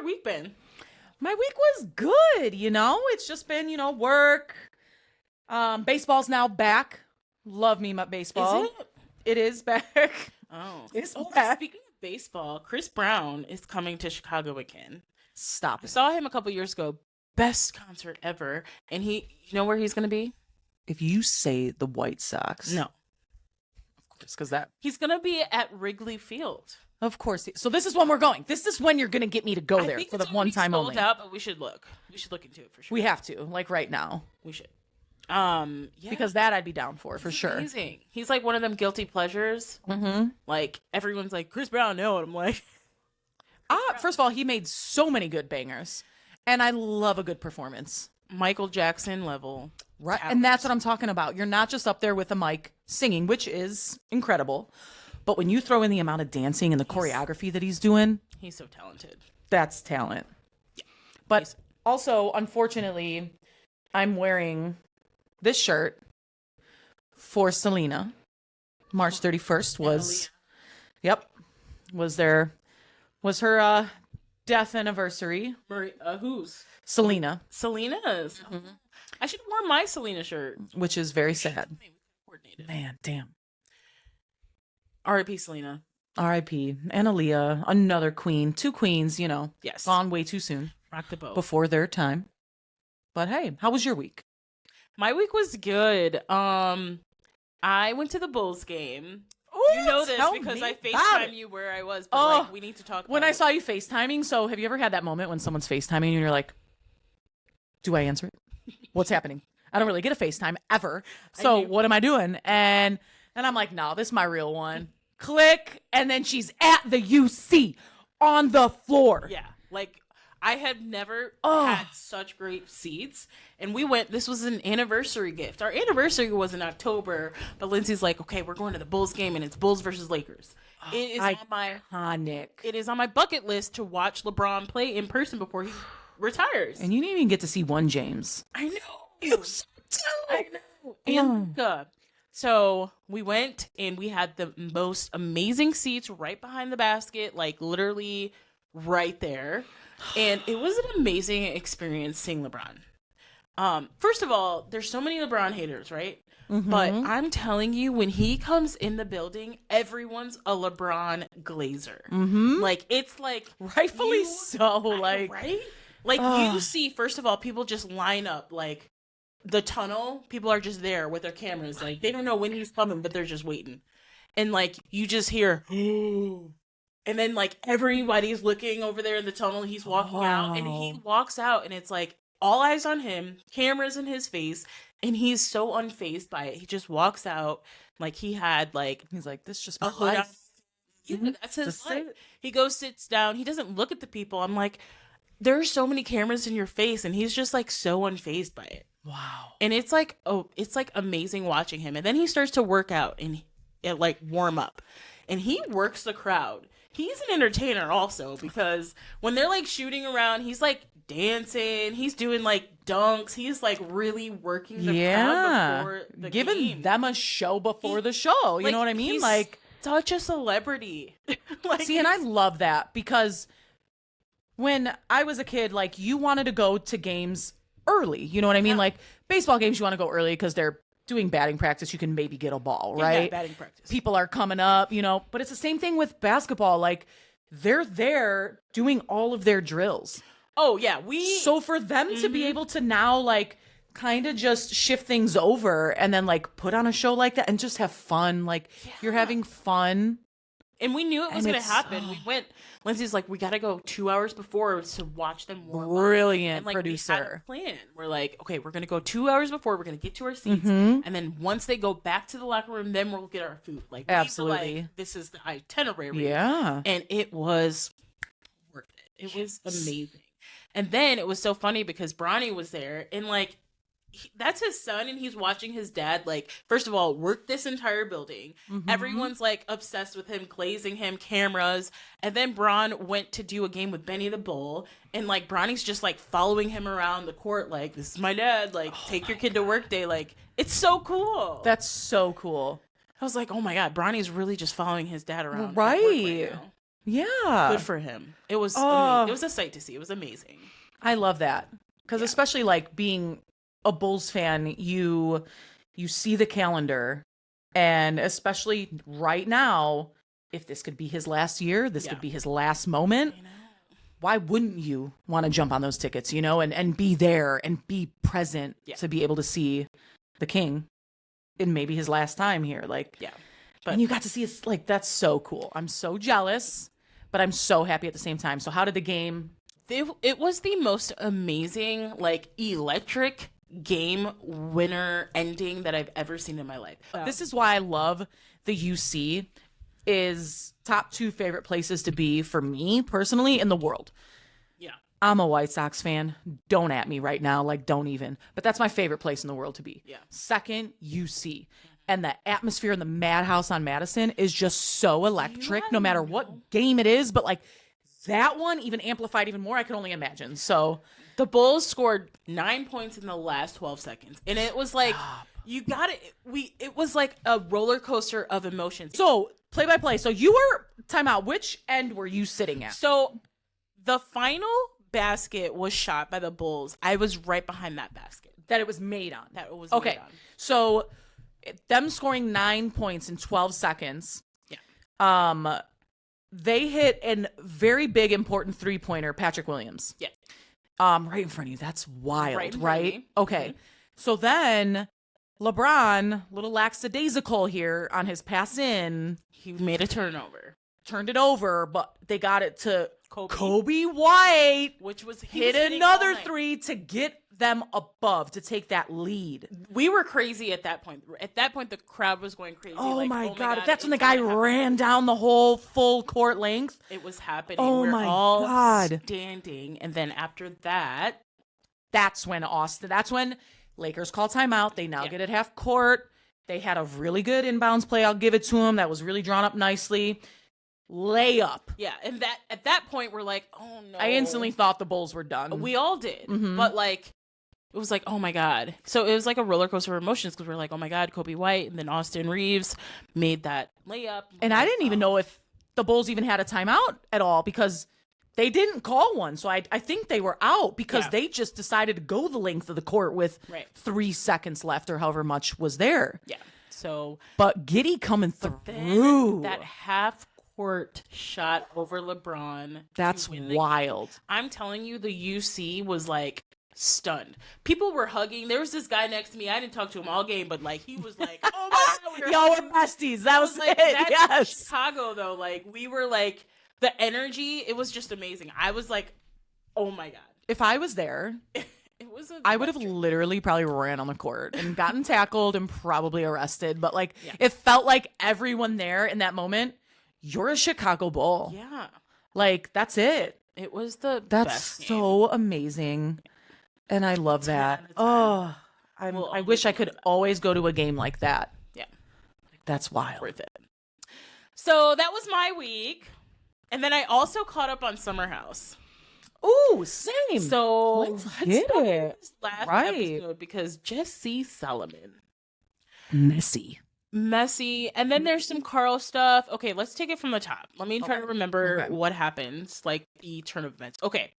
week been? My week was good, It's just been, work. Baseball's now back. Love me my baseball. Is it? It is back. Oh. It's back. Speaking of baseball, Chris Brown is coming to Chicago again. Stop I it. saw him a couple years ago. Best concert ever. And you know where he's going to be? If you say the White Sox. No. Of course, because that. He's going to be at Wrigley Field. Of course. So this is when we're going. This is when you're going to get me to go there for the one time only. Sold out, but we should look. We should look into it for sure. We have to, like right now. We should. Yeah. Because that I'd be down for sure. Amazing. He's like one of them guilty pleasures. Mm-hmm. Like everyone's like, Chris Brown, no. And I'm like, first of all, he made so many good bangers. And I love a good performance. Michael Jackson level. Right. Talent. And that's what I'm talking about. You're not just up there with a mic singing, which is incredible. But when you throw in the amount of dancing and the choreography that he's doing. He's so talented. That's talent. Yeah. But also, unfortunately, I'm wearing this shirt for Selena. March 31st was, was her death anniversary. Whose? Selena. Selena's. Mm-hmm. I should have worn my Selena shirt. Which is very sad. Man, damn. R.I.P. Selena. R.I.P. And Aaliyah, another queen. Two queens, Yes. Gone way too soon. Rock the boat. Before their time. But hey, how was your week? My week was good. I went to the Bulls game. Ooh, you know this because I FaceTime you where I was, but we need to talk about when I saw you FaceTiming, so have you ever had that moment when someone's FaceTiming and you're like, do I answer it? What's happening? I don't really get a FaceTime ever. So what am I doing? And I'm like, no, this is my real one. Click. And then she's at the UC on the floor. Yeah. Like I have never had such great seats. And we went, this was an anniversary gift. Our anniversary was in October, but Lindsay's like, okay, we're going to the Bulls game and it's Bulls versus Lakers. It is iconic. It is on my bucket list to watch LeBron play in person before he retires. And you didn't even get to see one James. I know. It was so I know. And so we went and we had the most amazing seats right behind the basket, like literally right there. And it was an amazing experience seeing LeBron. First of all, there's so many LeBron haters, right? Mm-hmm. But I'm telling you, when he comes in the building, everyone's a LeBron glazer. Mm-hmm. Like, it's like... Rightfully so, like... Right? Like, you see, first of all, people just line up, like, the tunnel. People are just there with their cameras. Like, they don't know when he's coming, but they're just waiting. And, like, you just hear... And then, like, everybody's looking over there in the tunnel. He's walking out, and he walks out, and it's like all eyes on him, cameras in his face, and he's so unfazed by it. He just walks out like he had, like, he's like, this just a hood on. Yeah, that's his life. He goes, sits down. He doesn't look at the people. I'm like, there are so many cameras in your face, and he's just like so unfazed by it. Wow. And it's like, it's like amazing watching him. And then he starts to work out and like warm up, and he works the crowd. He's an entertainer also, because when they're like shooting around, he's like dancing. He's doing like dunks. He's like really working the crowd before the giving them a show before the show. You know what I mean? He's like such a celebrity. See, and I love that, because when I was a kid, like, you wanted to go to games early. You know what I mean? Yeah. Like baseball games, you want to go early because they're doing batting practice. You can maybe get a ball, right? Yeah, batting practice. People are coming up, but it's the same thing with basketball. Like, they're there doing all of their drills. Oh yeah. So for them to be able to now, like, kind of just shift things over and then like put on a show like that and just have fun. Like, you're having fun. And we knew it was going to happen. We went, Lindsay's like, we got to go 2 hours before to watch them warm up. Brilliant and, like, producer. We had a plan. We're like, okay, we're going to go 2 hours before. We're going to get to our seats. Mm-hmm. And then once they go back to the locker room, then we'll get our food. Like, absolutely. Like, this is the itinerary. Yeah. And it was worth it. It was amazing. And then it was so funny because Bronny was there, and like, that's his son, and he's watching his dad, like, first of all, work this entire building. Mm-hmm. Everyone's like obsessed with him, glazing him, cameras. And then Bron went to do a game with Benny the Bull, and like Bronny's just like following him around the court, like, this is my dad, like, take your kid to work day. Like, it's so cool. That's so cool. I was like, oh my God, Bronny's really just following his dad around. Right. Yeah. Good for him. It was amazing. It was a sight to see. It was amazing. I love that. Because especially like being a Bulls fan, you see the calendar, and especially right now, if this could be his last year, this could be his last moment. Why wouldn't you want to jump on those tickets, and be there and be present to be able to see the king in maybe his last time here? And you got to see us, that's so cool. I'm so jealous, but I'm so happy at the same time. So how did the game? It was the most amazing, electric game winner ending that I've ever seen in my life. This is why I love the UC. Is top 2 favorite places to be for me personally in the world. Yeah. I'm a White Sox fan. Don't at me right now. Don't even. But that's my favorite place in the world to be. Yeah. Second, UC. And the atmosphere in the Madhouse on Madison is just so electric, no matter what game it is. But that one even amplified even more. I can only imagine. So the Bulls scored 9 points in the last 12 seconds. And it was you got it. It was like a roller coaster of emotions. So play by play. So you were timeout. Which end were you sitting at? So the final basket was shot by the Bulls. I was right behind that basket. That it was made on. That it was okay. made on. So them scoring 9 points in 12 seconds. Yeah. They hit a very big important 3-pointer, Patrick Williams. Yeah. Right in front of you. That's wild, right? Okay. Mm-hmm. So then LeBron, little lackadaisical here on his pass in. He made a turnover. Turned it over, but they got it to Kobe White, which was hit another 3 to get them above, to take that lead. We were crazy at that point. At that point, the crowd was going crazy. Oh my God. That's when the guy ran down the whole full court length. It was happening. Oh we're my all God. standing. And then after that, that's when Lakers call timeout. They now get at half court. They had a really good inbounds play. I'll give it to them. That was really drawn up nicely. Layup. Yeah, and at that point we're like, oh no. I instantly thought the Bulls were done. We all did. Mm-hmm. But it was like, oh my God. So it was like a roller coaster of emotions because we're like, oh my God, Kobe White, and then Austin Reeves made that layup. And I didn't even know if the Bulls even had a timeout at all because they didn't call one. So I think they were out because they just decided to go the length of the court with 3 seconds left or however much was there. Yeah. So, but Giddey coming through that half court shot over LeBron. That's wild. I'm telling you, the UC was stunned. People were hugging. There was this guy next to me. I didn't talk to him all game, but he was like, "Oh my God, y'all were besties." That was it. Yes. Chicago though, we were the energy. It was just amazing. I was like, "Oh my God." If I was there, it was. I would have literally probably ran on the court and gotten tackled and probably arrested. But it felt like everyone there in that moment. You're a Chicago Bull. Yeah. That's it. It was the That's best game. So amazing. And I love that. Oh, I wish I could always go to a game like that. Yeah. That's wild. Worth it. So that was my week. And then I also caught up on Summer House. Ooh, same. So let's get it. This last episode because Jesse Solomon. Messy. And then there's some Carl stuff. Okay, let's take it from the top. Let me try to remember what happens, the turn of events. Okay.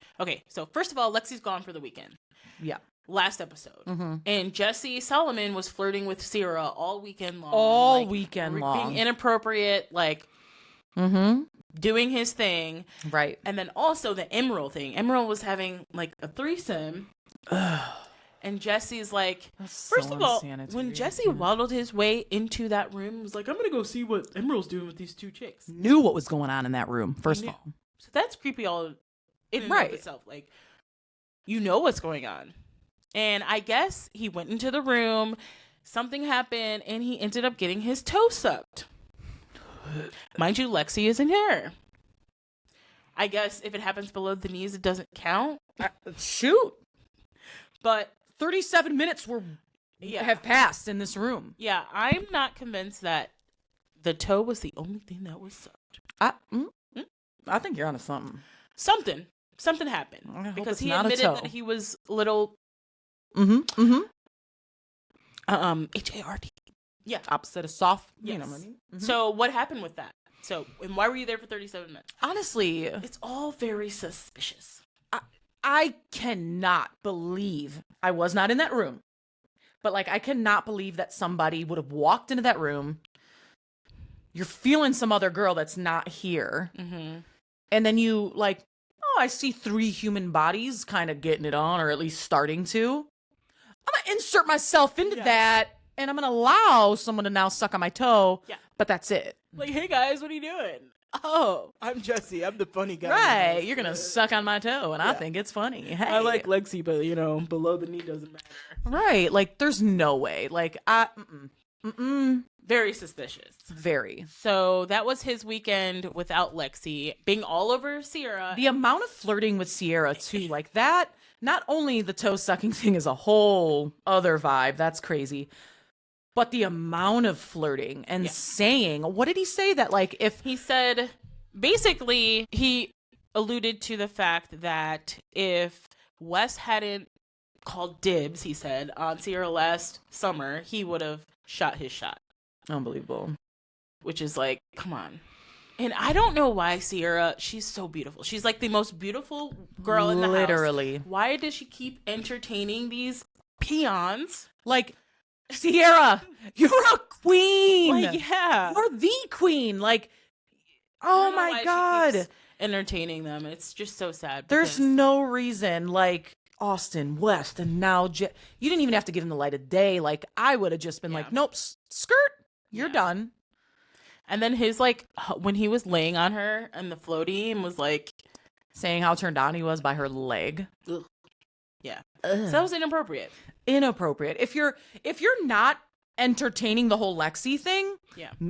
So first of all, Lexi's gone for the weekend. Yeah. Last episode. Mm-hmm. And Jesse Solomon was flirting with Sierra all weekend long. Being inappropriate, doing his thing. Right. And then also the Emerald thing. Emerald was having a threesome. And Jesse's first of all, when Jesse waddled his way into that room, was like, I'm going to go see what Emerald's doing with these 2 chicks. Knew what was going on in that room, first of all. So that's creepy all in and of itself. You know what's going on. And I guess he went into the room, something happened, and he ended up getting his toe sucked. Mind you, Lexi isn't here. I guess if it happens below the knees, it doesn't count. Shoot. But 37 minutes have passed in this room. Yeah, I'm not convinced that the toe was the only thing that was sucked. I think you're onto something. Something happened because he admitted that he was a little. HARD. Yeah, opposite of soft. Yes. You know what I mean? So what happened with that? So, and why were you there for 37 minutes? Honestly, It's all very suspicious. I cannot believe I was not in that room. But like, I cannot believe that somebody would have walked into that room. You're feeling some other girl that's not here. Mm-hmm. And then you like, oh, I see 3 human bodies kind of getting it on, or at least starting to. I'm going to insert myself into that, and I'm going to allow someone to now suck on my toe. Yeah. But that's it. Like, hey guys, what are you doing? Oh, I'm Jesse. I'm the funny guy. Right. You're going to suck on my toe, and I think it's funny. Hey. I like Lexi, but, below the knee doesn't matter. Right. Like, there's no way. Like, Very suspicious. Very. So that was his weekend without Lexi, being all over Sierra. The amount of flirting with Sierra, too, like that, not only the toe sucking thing is a whole other vibe, that's crazy, but the amount of flirting and saying, what did he say? That, like, if... He said, basically, he alluded to the fact that if Wes hadn't called dibs, he said, on Sierra last summer, he would have shot his shot. Unbelievable. Which is like, come on. And I don't know why Sierra, she's so beautiful. She's like the most beautiful girl in the house. Literally. Why does she keep entertaining these peons? Like, Sierra, you're a queen. Like, yeah. You're the queen. Like, oh my God. She keeps entertaining them. It's just so sad. There's no reason, like, Austin, West, and now you didn't even have to give him the light of day. Like, I would have just been like, nope, skirt, you're done. And then his, like, when he was laying on her and the floaty and was like saying how turned on he was by her leg. Ugh. Yeah. Ugh. So that was inappropriate. If you're not entertaining the whole Lexi thing,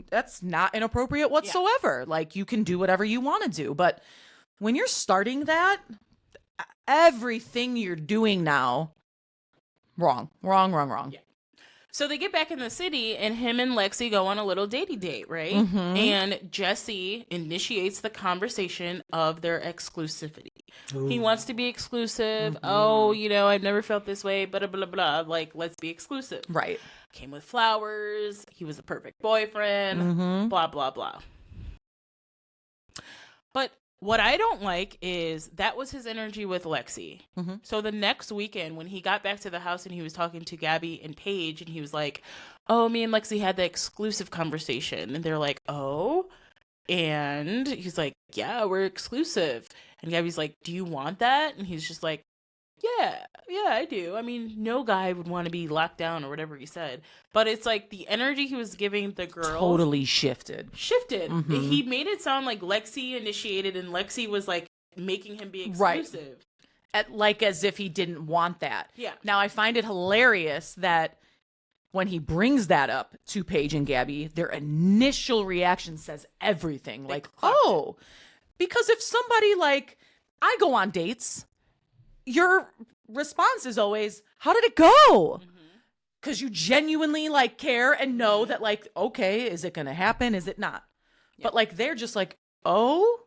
that's not inappropriate whatsoever. Like, you can do whatever you want to do. But when you're starting that, everything you're doing now, wrong. Yeah. So they get back in the city, and him and Lexi go on a little datey date, right? Mm-hmm. And Jesse initiates the conversation of their exclusivity. Ooh. He wants to be exclusive. Mm-hmm. Oh, I've never felt this way, blah, blah, blah. Like, let's be exclusive. Right. Came with flowers. He was the perfect boyfriend. Mm-hmm. Blah, blah, blah. But what I don't like is that was his energy with Lexi. Mm-hmm. So the next weekend when he got back to the house and he was talking to Gabby and Paige and he was like, oh, me and Lexi had the exclusive conversation. And they're like, oh? And he's like, yeah, we're exclusive. And Gabby's like, do you want that? And he's just like, yeah, I do. I mean, no guy would want to be locked down or whatever he said. But it's like the energy he was giving the girls totally shifted. Mm-hmm. He made it sound like Lexi initiated and Lexi was like making him be exclusive. Right. Like as if he didn't want that. Yeah. Now I find it hilarious that when he brings that up to Paige and Gabby, their initial reaction says everything. Like, oh, because if somebody like, I go on dates, your response is always, how did it go? Because you genuinely like care and know that like, okay, is it going to happen? Is it not? Yep. But like, they're just like, oh,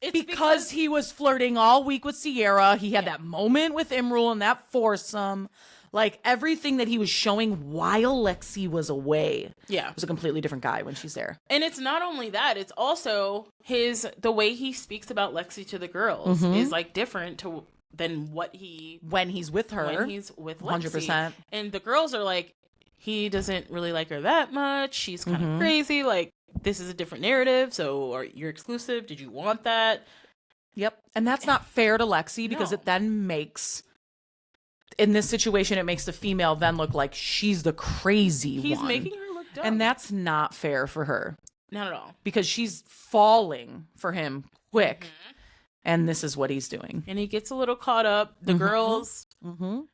it's because he was flirting all week with Sierra. He had that moment with Imrul and that foursome. Like everything that he was showing while Lexi was away. Yeah. Was a completely different guy when she's there. And it's not only that, it's also the way he speaks about Lexi to the girls is like different than when he's with her. When he's with Lexi. 100%. And the girls are like, he doesn't really like her that much. She's kind of crazy. Like, this is a different narrative. So you're exclusive. Did you want that? Yep. And that's not fair to Lexi because it then makes, in this situation, it makes the female then look like she's the crazy one. He's making her look dumb. And that's not fair for her. Not at all. Because she's falling for him quick. And this is what he's doing. And he gets a little caught up. The girls.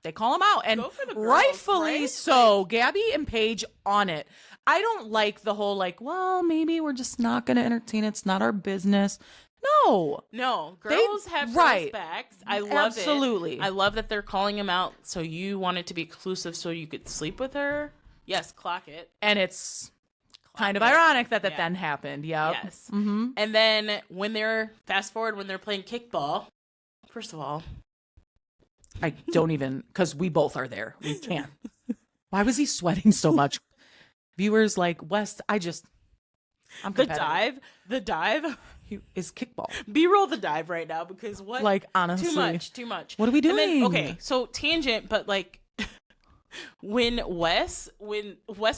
They call him out. And rightfully so. Gabby and Paige on it. I don't like the whole like, well, maybe we're just not going to entertain it. It's not our business. No. Girls have girls' backs. I love it. Absolutely. I love that they're calling him out. So you wanted to be exclusive so you could sleep with her? Yes, clock it. And it's kind of ironic that then happened. Yep. Yes. And then when they're playing kickball, first of all, I don't even, because we both are there. We can't. Why was he sweating so much? Viewers like, West, I'm The competitive. dive. Is kickball. B-roll the dive right now because what? Like, honestly. Too much. What are we doing? And then, okay, so tangent, but like when Wes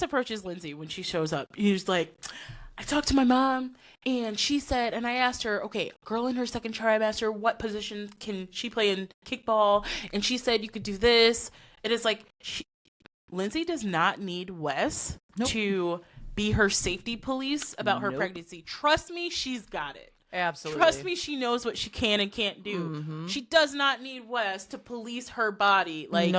approaches Lindsay when she shows up, he's like, I talked to my mom and she said, and I asked her, okay, girl in her second trimester, what position can she play in kickball? And she said you could do this. It is like Lindsay does not need Wes to be her safety police about her pregnancy. Trust me, she's got it. Absolutely. Trust me, she knows what she can and can't do. Mm-hmm. She does not need Wes to police her body, like,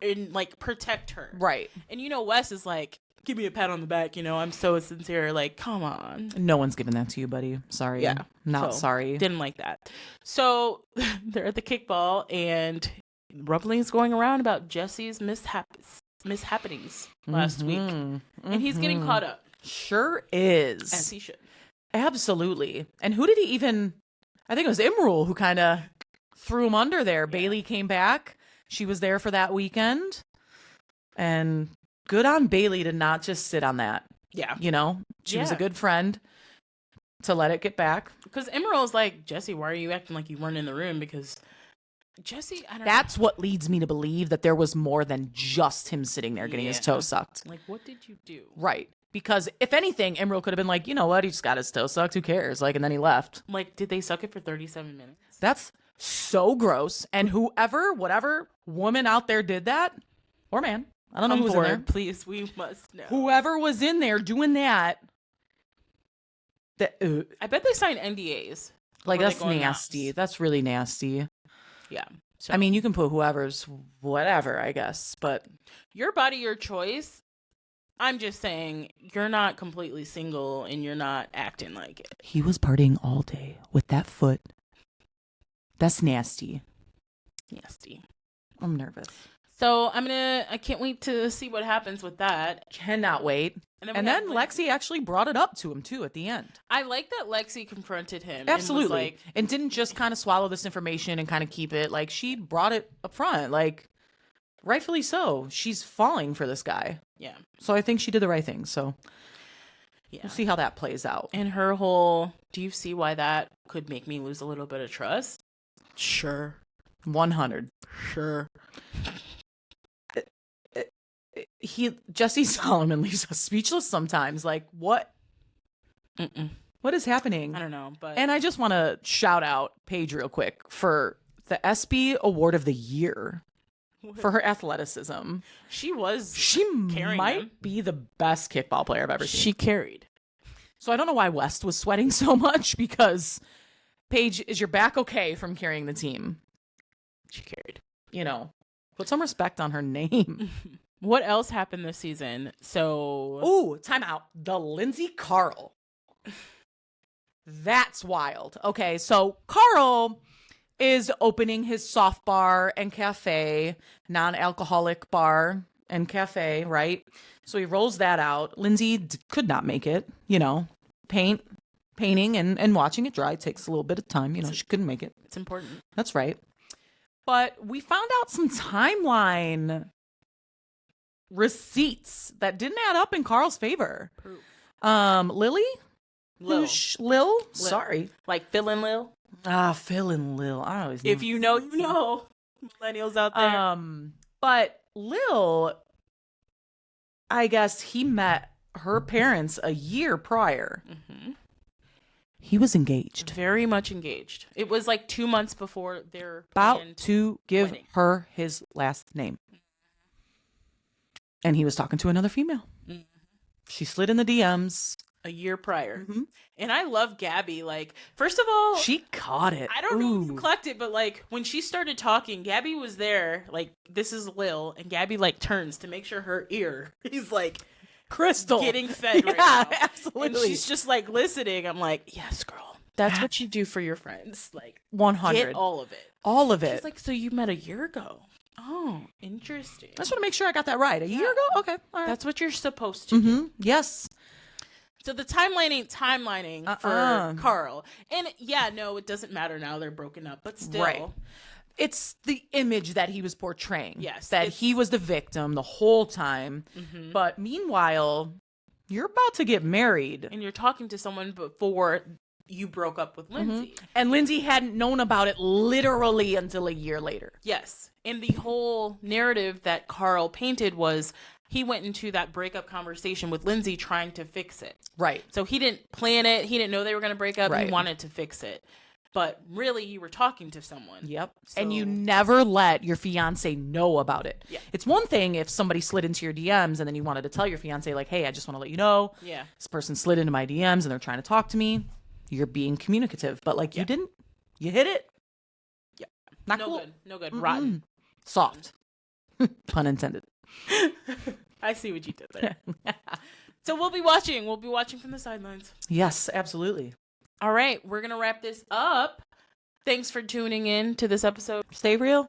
and like protect her. Right. And Wes is like, give me a pat on the back. I'm so sincere. Like, come on. No one's giving that to you, buddy. Sorry. Yeah. Not So, sorry. Didn't like that. So they're at the kickball and rumblings going around about Jesse's mishappenings last week. And he's getting caught up. Sure is. As he should. Absolutely. And who did he even... I think it was Imrul who kind of threw him under there. Yeah. Bailey came back. She was there for that weekend. And good on Bailey to not just sit on that. Yeah. She was a good friend to let it get back. Because Imrul's like, Jesse, why are you acting like you weren't in the room? Because Jesse, I don't know. That's what leads me to believe that there was more than just him sitting there getting his toe sucked. Like, what did you do? Right. Because if anything, Imrul could have been like, you know what? He just got his toe sucked. Who cares? Like, and then he left. Like, did they suck it for 37 minutes? That's so gross. And whatever woman out there did that, or man, I don't know who was in there. Please, we must know. Whoever was in there doing that. I bet they signed NDAs. Like, that's nasty. That's really nasty. Yeah. So. I mean, you can put whoever's whatever, I guess, but your body, your choice. I'm just saying, you're not completely single and you're not acting like it. He was partying all day with that foot. That's nasty. Nasty. I'm nervous. So I can't wait to see what happens with that. Cannot wait. And then Lexi actually brought it up to him too at the end. I like that Lexi confronted him. Absolutely. And didn't just kind of swallow this information and kind of keep it. Like, she brought it up front. Like, rightfully so. She's falling for this guy. Yeah. So I think she did the right thing. So yeah, we'll see how that plays out. And her whole, do you see why that could make me lose a little bit of trust? Sure. 100. Sure. Jesse Solomon leaves us speechless sometimes. Like, what? What is happening? I don't know. And I just want to shout out Paige real quick for the ESPY Award of the Year. For her athleticism. She might be the best kickball player I've ever seen. She carried. So I don't know why West was sweating so much, because Paige, is your back okay from carrying the team? She carried. Put some respect on her name. What else happened this season? So... Ooh, time out. The Lindsay Carl. That's wild. Okay, so Carl is opening his soft bar and cafe, non-alcoholic bar and cafe, right? So he rolls that out. Lindsay could not make it, painting and watching it dry takes a little bit of time. She couldn't make it. It's important. That's right. But we found out some timeline receipts that didn't add up in Carl's favor. Proof. Lily? Lil? Sorry. Like Phil and Lil? Phil and Lil. I always know. If you know, you know. Millennials out there. But Lil, I guess he met her parents a year prior. Mm-hmm. He was engaged. Very much engaged. It was like 2 months before their about to give her his last name. And he was talking to another female. Mm-hmm. She slid in the DMs. A year prior. Mm-hmm. And I love Gabby. Like, first of all, she caught it. I don't know who clocked it, but like when she started talking, Gabby was there. Like, this is Lil, and Gabby like turns to make sure her ear is like crystal getting fed right now. Absolutely. And she's just like listening. I'm like, yes, girl. That's what you do for your friends. Like 100. Get all of it. All of it. She's like, so you met a year ago. Oh, interesting. I just want to make sure I got that right. A year ago? Okay. All right. That's what you're supposed to do. Yes. So the timeline ain't timelining for Carl. And yeah, no, it doesn't matter now. They're broken up, but still. Right. It's the image that he was portraying. Yes. That he was the victim the whole time. Mm-hmm. But meanwhile, You're about to get married. And you're talking to someone before you broke up with Lindsay. And Lindsay hadn't known about it literally until a year later. Yes. And the whole narrative that Carl painted was he went into that breakup conversation with Lindsay trying to fix it. Right. So he didn't plan it. He didn't know they were going to break up. Right. He wanted to fix it. But really, you were talking to someone. Yep. So- And you never let your fiance know about it. Yeah. It's one thing if somebody slid into your DMs and then you wanted to tell your fiance, like, hey, I just want to let you know. Yeah. This person slid into my DMs and they're trying to talk to me. You're being communicative. But like you didn't. You hit it. Yeah. Not No cool. good. No good. Rotten. Soft. Pun intended. I see what you did there. So we'll be watching. We'll be watching from the sidelines. Yes, absolutely. All right. We're going to wrap this up. Thanks for tuning in to this episode. Stay real.